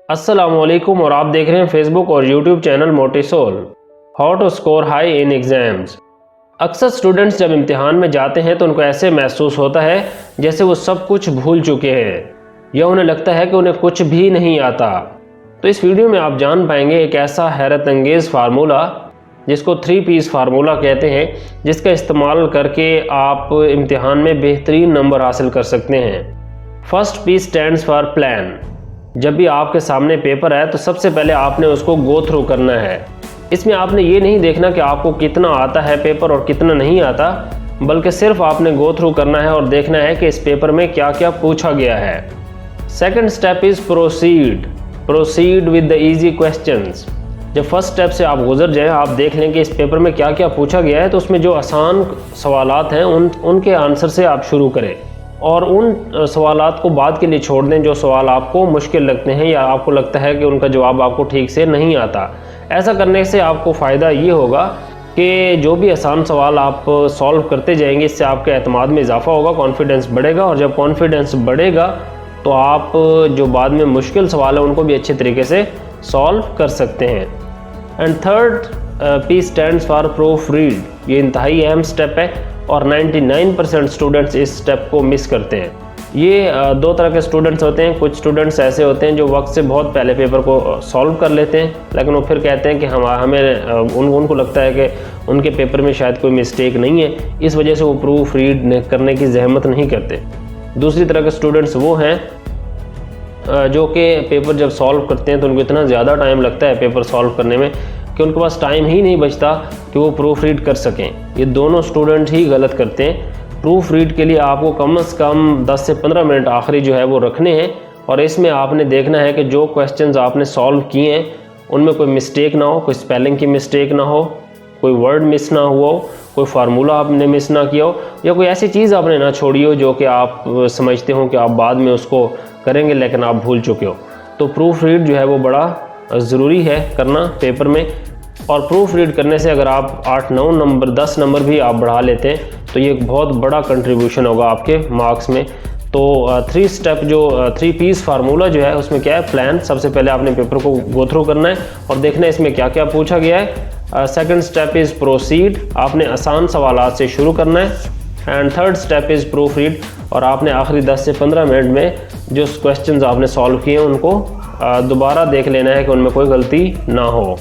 अस्सलामुअलैकुम और आप देख रहे हैं फेसबुक और यूट्यूब चैनल मोटिसोल। How to score high in exams. अक्सर स्टूडेंट्स जब इम्तिहान में जाते हैं तो उनको ऐसे महसूस होता है जैसे वो सब कुछ भूल चुके हैं या उन्हें लगता है कि उन्हें कुछ भी नहीं आता। तो इस वीडियो में आप जान पाएंगे एक ऐसा हैरत अंगेज़ फार्मूला जिसको 3 P's फार्मूला कहते हैं, जिसका इस्तेमाल करके आप इम्तिहान में बेहतरीन नंबर हासिल कर सकते हैं। First P stands for plan. जब भी आपके सामने पेपर है तो सबसे पहले आपने उसको गो थ्रू करना है। इसमें आपने ये नहीं देखना कि आपको कितना आता है पेपर और कितना नहीं आता, बल्कि सिर्फ आपने गो थ्रू करना है और देखना है कि इस पेपर में क्या क्या पूछा गया है। Second step is proceed with the easy questions. जब फर्स्ट स्टेप से आप गुजर जाएं, आप देख लें कि इस पेपर में क्या क्या पूछा गया है, तो उसमें जो आसान सवालात हैं उनके आंसर से आप शुरू करें और उन सवालात को बाद के लिए छोड़ दें जो सवाल आपको मुश्किल लगते हैं या आपको लगता है कि उनका जवाब आपको ठीक से नहीं आता। ऐसा करने से आपको फ़ायदा ये होगा कि जो भी आसान सवाल आप सॉल्व करते जाएंगे, इससे आपके एतमाद में इजाफा होगा, कॉन्फिडेंस बढ़ेगा, और जब कॉन्फिडेंस बढ़ेगा तो आप जो बाद में मुश्किल सवाल है उनको भी अच्छे तरीके से सॉल्व कर सकते हैं। And third P stands for proof read. ये इंतहाई अहम स्टेप है और 99% स्टूडेंट्स इस स्टेप को मिस करते हैं। ये दो तरह के स्टूडेंट्स होते हैं। कुछ स्टूडेंट्स ऐसे होते हैं जो वक्त से बहुत पहले पेपर को सॉल्व कर लेते हैं, लेकिन वो फिर कहते हैं कि उनको लगता है कि उनके पेपर में शायद कोई मिस्टेक नहीं है, इस वजह से वो प्रूफ रीड करने की जहमत नहीं करते। दूसरी तरह के स्टूडेंट्स वो हैं जो कि पेपर जब सॉल्व करते हैं तो उनको इतना ज़्यादा टाइम लगता है पेपर सॉल्व करने में कि उनके पास टाइम ही नहीं बचता कि वो प्रूफ रीड कर सकें। ये दोनों स्टूडेंट ही गलत करते हैं। प्रूफ रीड के लिए आपको कम से कम 10 से 15 मिनट आखिरी जो है वो रखने हैं, और इसमें आपने देखना है कि जो क्वेश्चंस आपने सॉल्व किए हैं उनमें कोई मिस्टेक ना हो, कोई स्पेलिंग की मिस्टेक ना हो, कोई वर्ड मिस ना हुआ हो, कोई फार्मूला आपने मिस ना किया हो, या कोई ऐसी चीज़ आपने ना छोड़ी हो जो कि आप समझते हो कि आप बाद में उसको करेंगे लेकिन आप भूल चुके हो। तो प्रूफ रीड जो है वो बड़ा ज़रूरी है करना पेपर में, और प्रूफ रीड करने से अगर आप 8-9 नंबर 10 नंबर भी आप बढ़ा लेते हैं तो ये एक बहुत बड़ा कंट्रीब्यूशन होगा आपके मार्क्स में। तो 3 P's फार्मूला जो है उसमें क्या है, प्लान। सबसे पहले आपने पेपर को गो थ्रू करना है और देखना है इसमें क्या क्या पूछा गया है। Second step is proceed. आपने आसान सवालात से शुरू करना है। And third step is proof read, और आपने आखिरी 10 से 15 मिनट में जो क्वेश्चंस आपने सॉल्व किए हैं उनको दोबारा देख लेना है कि उनमें कोई गलती ना हो।